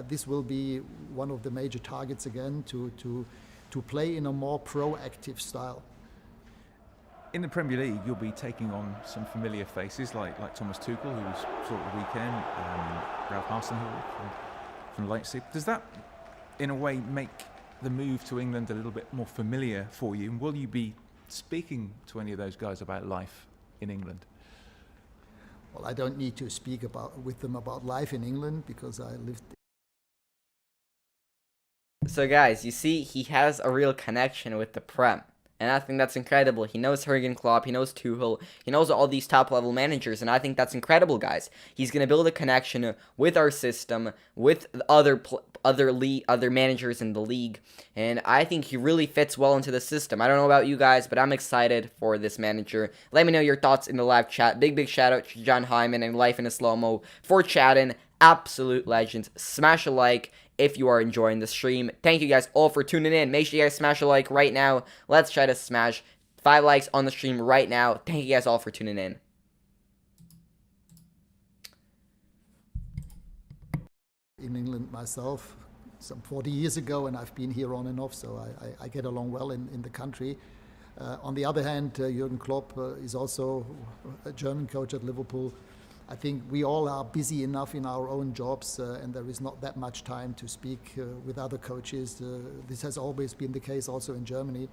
This will be one of the major targets again, to play in a more proactive style. In the Premier League, you'll be taking on some familiar faces like Thomas Tuchel, who was sort of the weekend, Ralf Rangnick from Leipzig. Does that, in a way, make the move to England a little bit more familiar for you? And will you be speaking to any of those guys about life in England? Well, I don't need to speak with them about life in England because I lived. So guys, you see, he has a real connection with the Prem. And I think that's incredible. He knows Jurgen Klopp, he knows Tuchel, he knows all these top-level managers, and I think that's incredible, guys. He's going to build a connection with our system, with other managers in the league, and I think he really fits well into the system. I don't know about you guys, but I'm excited for this manager. Let me know your thoughts in the live chat. Big shout out to John Hyman and Life in a Slow-Mo for chatting. Absolute legends. Smash a like if you are enjoying the stream. Thank you guys all for tuning in. Make sure you guys smash a like right now. Let's try to smash 5 likes on the stream right now. Thank you guys all for tuning in. In England myself, some 40 years ago, and I've been here on and off, so I get along well in the country. On the other hand, Jurgen Klopp is also a German coach at Liverpool. I think we all are busy enough in our own jobs, and there is not that much time to speak with other coaches. This has always been the case also in Germany.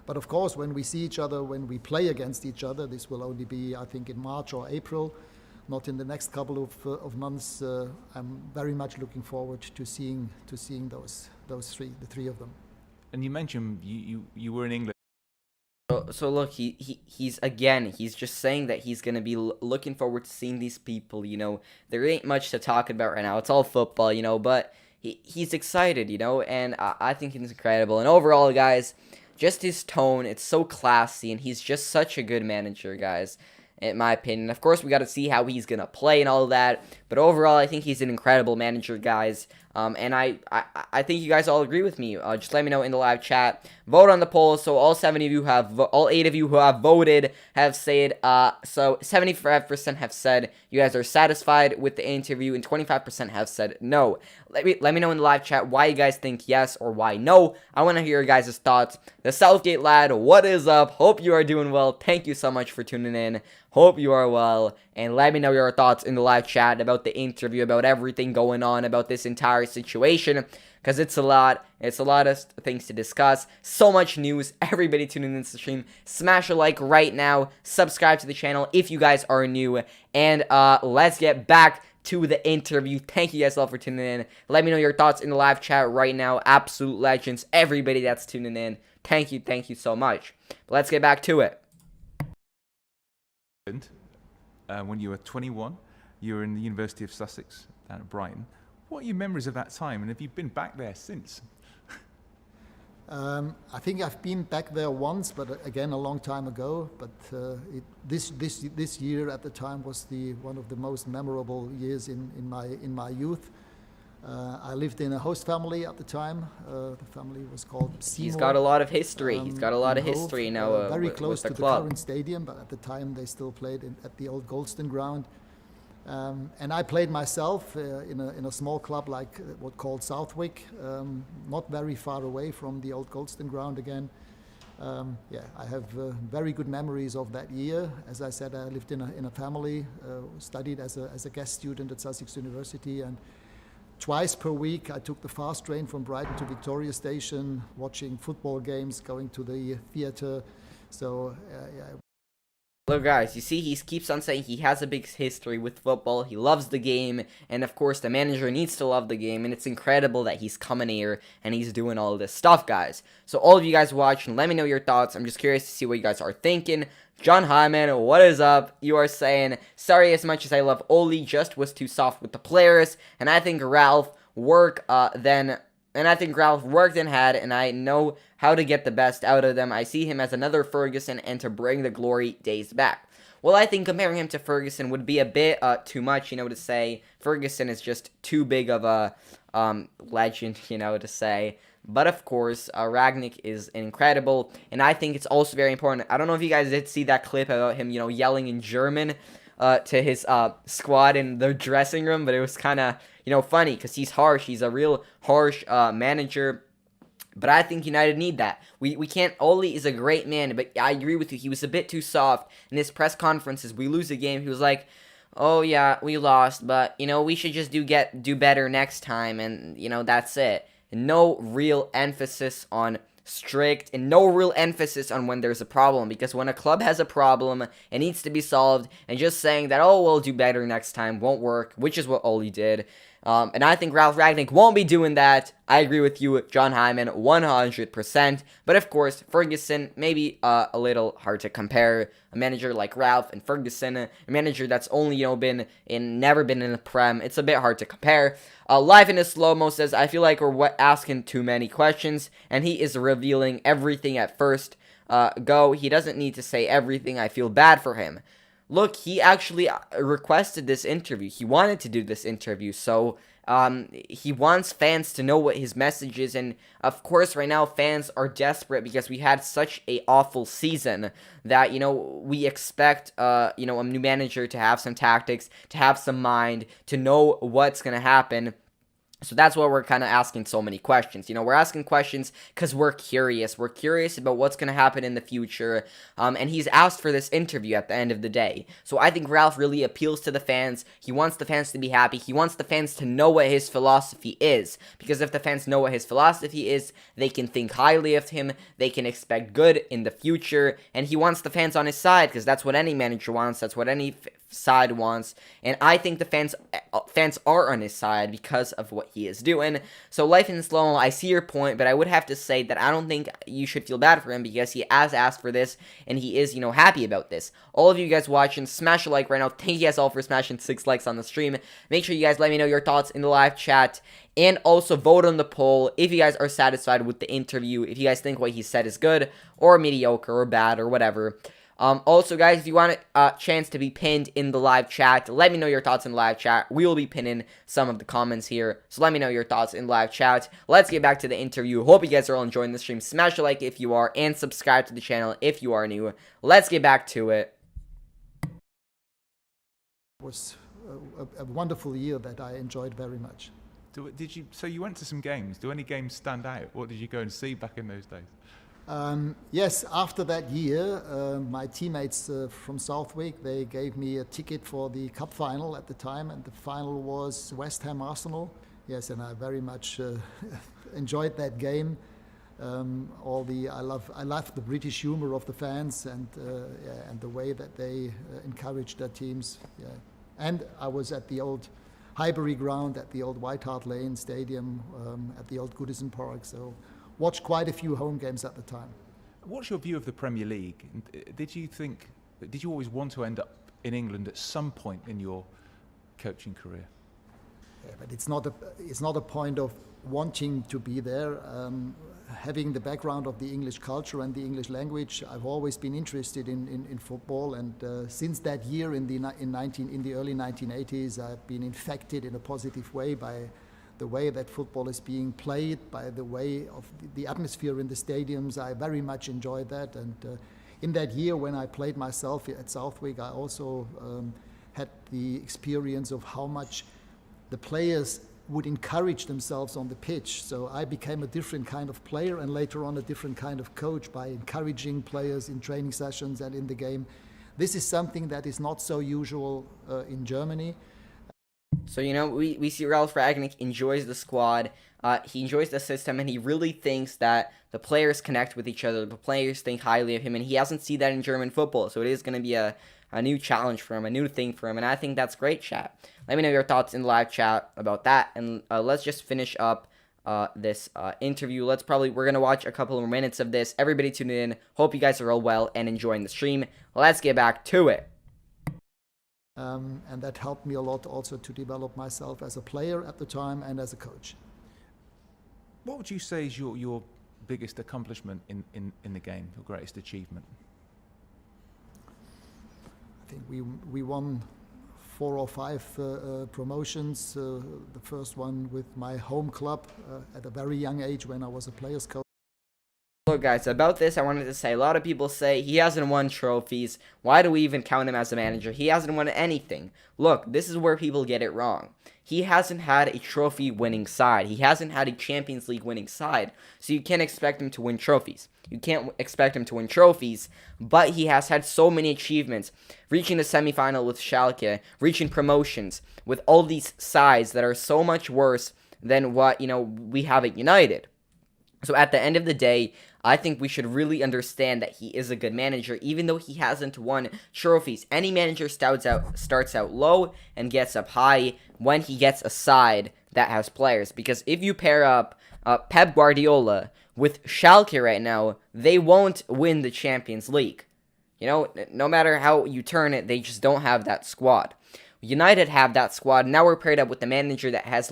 But of course, when we see each other, when we play against each other, this will only be, I think, in March or April, not in the next couple of months. I'm very much looking forward to seeing the three of them. And you mentioned you were in England. So look, he's just saying that he's going to be looking forward to seeing these people, you know. There ain't much to talk about right now. It's all football, you know, but he's excited, you know, and I think it's incredible. And overall, guys, just his tone, it's so classy, and he's just such a good manager, guys, in my opinion. Of course, we got to see how he's going to play and all of that, but overall, I think he's an incredible manager, guys. And I think you guys all agree with me. Just let me know in the live chat. Vote on the poll. So all 8 of you who have voted have said. So 75% have said you guys are satisfied with the interview, and 25% have said no. Let me know in the live chat why you guys think yes or why no. I want to hear your guys' thoughts. The Southgate lad, what is up? Hope you are doing well. Thank you so much for tuning in. Hope you are well. And let me know your thoughts in the live chat about the interview, about everything going on, about this entire situation, because it's a lot of things to discuss, so much news. Everybody tuning into the stream, smash a like right now, subscribe to the channel if you guys are new, and let's get back to the interview. Thank you guys all for tuning in. Let me know your thoughts in the live chat right now. Absolute legends, everybody that's tuning in, thank you so much. But let's get back to it. When you were 21, you were in the University of Sussex down at Brighton. What are your memories of that time, and have you been back there since? I think I've been back there once, but again a long time ago. But this year at the time was one of the most memorable years in my youth. I lived in a host family at the time. The family was called Seymour. He's got a lot of history. He's got a lot of history now. Very close to the current stadium, but at the time they still played at the old Goldstone ground. And I played myself in a small club like what called Southwick, not very far away from the old Goldstone ground again. I have very good memories of that year. As I said, I lived in a family, studied as a guest student at Sussex University, and twice per week I took the fast train from Brighton to Victoria Station, watching football games, going to the theatre. So Look, guys, you see, he keeps on saying he has a big history with football, he loves the game, and of course the manager needs to love the game, and it's incredible that he's coming here and he's doing all this stuff, guys. So all of you guys watching, let me know your thoughts. I'm just curious to see what you guys are thinking. John Hyman, what is up? You are saying, sorry, as much as I love Oli, just was too soft with the players, and I think Ralf worked and had, and I know how to get the best out of them. I see him as another Ferguson and to bring the glory days back. Well, I think comparing him to Ferguson would be a bit too much, to say. Ferguson is just too big of a legend, to say. But of course, Rangnick is incredible, and I think it's also very important. I don't know if you guys did see that clip about him, yelling in German to his squad in the dressing room, but it was kind of, funny because he's harsh. He's a real harsh manager. But I think United need that. We can't. Ole is a great man, but I agree with you. He was a bit too soft in his press conferences. We lose a game. He was like, "Oh yeah, we lost, but we should just do better next time," and that's it. No real emphasis on strict and no real emphasis on when there's a problem, because when a club has a problem, it needs to be solved, and just saying that, oh, we'll do better next time won't work, which is what Ole did. And I think Ralf Rangnick won't be doing that. I agree with you, John Hyman, 100%. But of course, Ferguson, maybe a little hard to compare. A manager like Ralf and Ferguson, a manager that's only, never been in the Prem. It's a bit hard to compare. Live in his slow-mo says, I feel like we're asking too many questions, and he is revealing everything at first go. He doesn't need to say everything. I feel bad for him. Look, he actually requested this interview. He wanted to do this interview, so he wants fans to know what his message is, and of course, right now, fans are desperate because we had such a awful season that, we expect, a new manager to have some tactics, to have some mind, to know what's going to happen. So that's why we're kind of asking so many questions. We're asking questions because we're curious. We're curious about what's going to happen in the future. And he's asked for this interview at the end of the day. So I think Ralf really appeals to the fans. He wants the fans to be happy. He wants the fans to know what his philosophy is. Because if the fans know what his philosophy is, they can think highly of him. They can expect good in the future. And he wants the fans on his side, because that's what any manager wants. That's what any side wants, and I think the fans are on his side because of what he is doing. So life in slow-mo, I see your point, but I would have to say that I don't think you should feel bad for him, because he has asked for this, and he is, happy about this. All of you guys watching, smash a like right now. Thank you guys all for smashing 6 likes on the stream. Make sure you guys let me know your thoughts in the live chat, and also vote on the poll if you guys are satisfied with the interview, if you guys think what he said is good, or mediocre, or bad, or whatever. Also, guys, if you want a chance to be pinned in the live chat, let me know your thoughts in the live chat. We will be pinning some of the comments here, so let me know your thoughts in live chat. Let's get back to the interview. Hope you guys are all enjoying the stream. Smash a like if you are, and subscribe to the channel if you are new. Let's get back to it. It was a wonderful year that I enjoyed very much. So you went to some games. Do any games stand out? What did you go and see back in those days? Yes, after that year, my teammates from Southwick, they gave me a ticket for the cup final at the time, and the final was West Ham Arsenal. Yes, and I very much enjoyed that game. I love the British humour of the fans, and the way that they encouraged their teams. Yeah. And I was at the old Highbury ground, at the old White Hart Lane Stadium, at the old Goodison Park. So watched quite a few home games at the time. What's your view of the Premier League? Did you always want to end up in England at some point in your coaching career? Yeah, but it's not a point of wanting to be there. Having the background of the English culture and the English language, I've always been interested in football, and since that year in the early 1980s, I've been infected in a positive way by the way that football is being played, by the way of the atmosphere in the stadiums. I very much enjoyed that, and in that year when I played myself at Southwick, I also had the experience of how much the players would encourage themselves on the pitch. So I became a different kind of player, and later on a different kind of coach, by encouraging players in training sessions and in the game. This is something that is not so usual in Germany. So, we see Ralf Rangnick enjoys the squad, he enjoys the system, and he really thinks that the players connect with each other, the players think highly of him, and he hasn't seen that in German football, so it is going to be a new challenge for him, a new thing for him, and I think that's great, chat. Let me know your thoughts in the live chat about that, and let's just finish up this interview. We're going to watch a couple of minutes of this. Everybody tune in. Hope you guys are all well and enjoying the stream. Let's get back to it. And that helped me a lot also to develop myself as a player at the time and as a coach. What would you say is your biggest accomplishment in the game, your greatest achievement? I think we won 4 or 5 promotions. The first one with my home club at a very young age when I was a player's coach. Look, guys, about this, I wanted to say, a lot of people say he hasn't won trophies. Why do we even count him as a manager? He hasn't won anything. Look, this is where people get it wrong. He hasn't had a trophy-winning side. He hasn't had a Champions League winning side, so you can't expect him to win trophies. You can't expect him to win trophies, but he has had so many achievements, reaching the semifinal with Schalke, reaching promotions with all these sides that are so much worse than what, we have at United. So at the end of the day, I think we should really understand that he is a good manager, even though he hasn't won trophies. Any manager starts out low and gets up high when he gets a side that has players. Because if you pair up Pep Guardiola with Schalke right now, they won't win the Champions League. No matter how you turn it, they just don't have that squad. United have that squad. Now we're paired up with the manager that has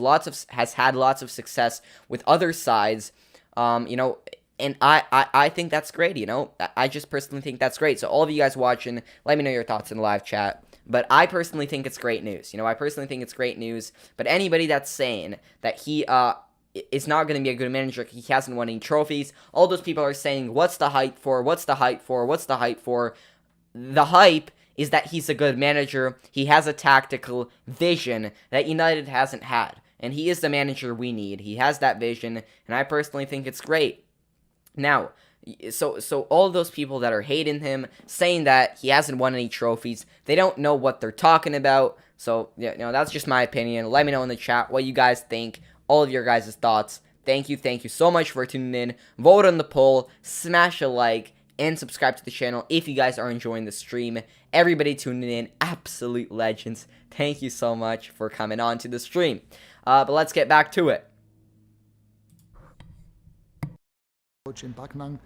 had lots of success with other sides. And I think that's great, I just personally think that's great. So all of you guys watching, let me know your thoughts in the live chat. But I personally think it's great news. I personally think it's great news. But anybody that's saying that he is not going to be a good manager, he hasn't won any trophies, all those people are saying, what's the hype for? What's the hype for? What's the hype for? The hype is that he's a good manager. He has a tactical vision that United hasn't had. And he is the manager we need. He has that vision, and I personally think it's great. Now, so all those people that are hating him, saying that he hasn't won any trophies, they don't know what they're talking about. So, that's just my opinion. Let me know in the chat what you guys think, all of your guys' thoughts. Thank you so much for tuning in. Vote on the poll, smash a like, and subscribe to the channel if you guys are enjoying the stream. Everybody tuning in, absolute legends. Thank you so much for coming on to the stream. But let's get back to it. Coach in Backnang,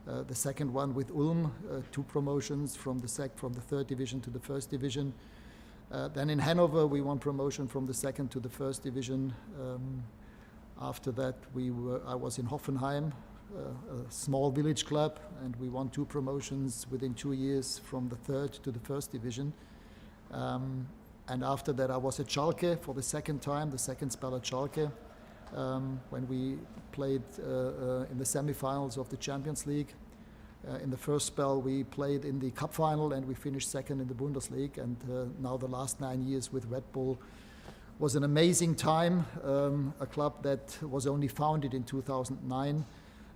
the second one with Ulm, 2 promotions from the 3rd division to the 1st division. Then in Hanover we won promotion from the 2nd to the 1st division. After that I was in Hoffenheim, a small village club, and we won 2 promotions within 2 years from the 3rd to the 1st division. And after that I was at Schalke for the second spell at Schalke. When we played in the semi-finals of the Champions League. In the first spell we played in the cup final and we finished 2nd in the Bundesliga, and now the last 9 years with Red Bull was an amazing time. A club that was only founded in 2009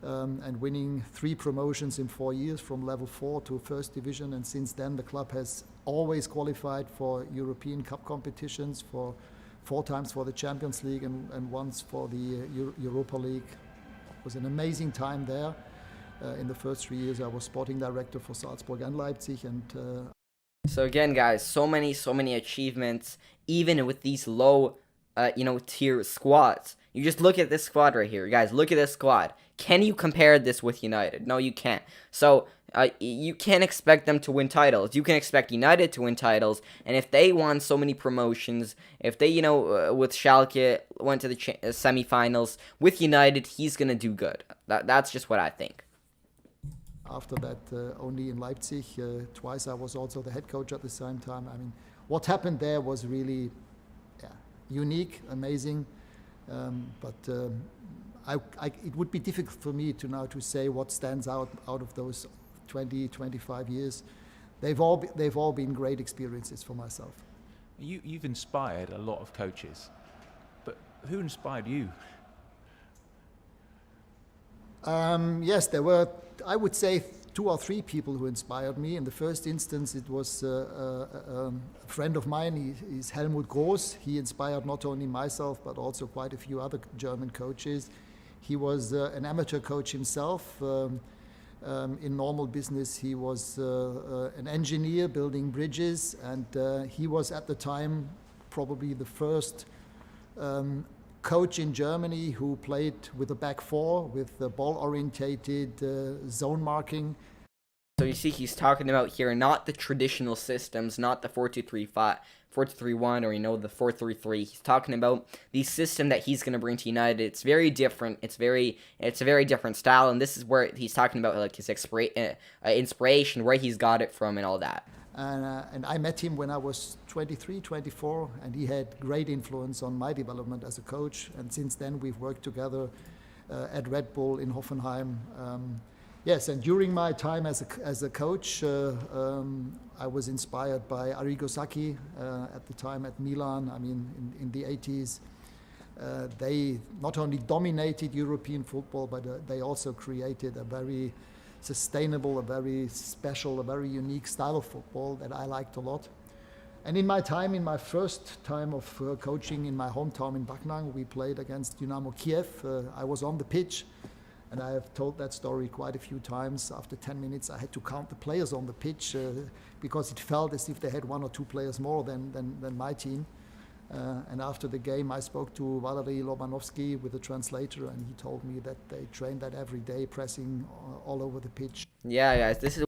and winning 3 promotions in 4 years from level 4 to 1st division, and since then the club has always qualified for European Cup competitions, for 4 times for the Champions League and once for the Europa League. It was an amazing time there. In the first 3 years I was sporting director for Salzburg and Leipzig. And so again, guys, so many achievements, even with these low tier squads. You just look at this squad right here, guys. Look at this squad. Can you compare this with United? No, you can't. So you can't expect them to win titles. You can expect United to win titles, and if they won so many promotions, if they, with Schalke went to the semifinals, with United, he's gonna do good. That's just what I think. After that, only in Leipzig, twice I was also the head coach at the same time. I mean, what happened there was really unique, amazing, but it would be difficult for me to say what stands out of those 20-25 years. They've all been great experiences for myself. You've inspired a lot of coaches, but who inspired you? Yes, there were, I would say, 2 or 3 people who inspired me. In the first instance, it was a friend of mine. He's Helmut Groß. He inspired not only myself, but also quite a few other German coaches. He was an amateur coach himself. In normal business, he was an engineer building bridges, and he was at the time probably the first coach in Germany who played with a back 4, with the ball-orientated zone marking. So you see, he's talking about here not the traditional systems, not the 4-2-3-1, or the 4-3-3. He's talking about the system that he's going to bring to United. It's very different. It's a very different style, and this is where he's talking about like his inspiration, where he's got it from, and all that. And I met him when I was 23, 24, and he had great influence on my development as a coach. And since then, we've worked together at Red Bull in Hoffenheim. Yes, and during my time as a coach, I was inspired by Arrigo Sacchi at the time at Milan. I mean, in the 80s. They not only dominated European football, but they also created a very sustainable, a very special, a very unique style of football that I liked a lot. And in my first time of coaching in my hometown in Backnang, we played against Dynamo Kiev. I was on the pitch, and I have told that story quite a few times. After 10 minutes, I had to count the players on the pitch because it felt as if they had one or two players more than my team. And after the game, I spoke to Valery Lobanovsky with a translator, and he told me that they train that every day, pressing all over the pitch. Yeah, guys, this is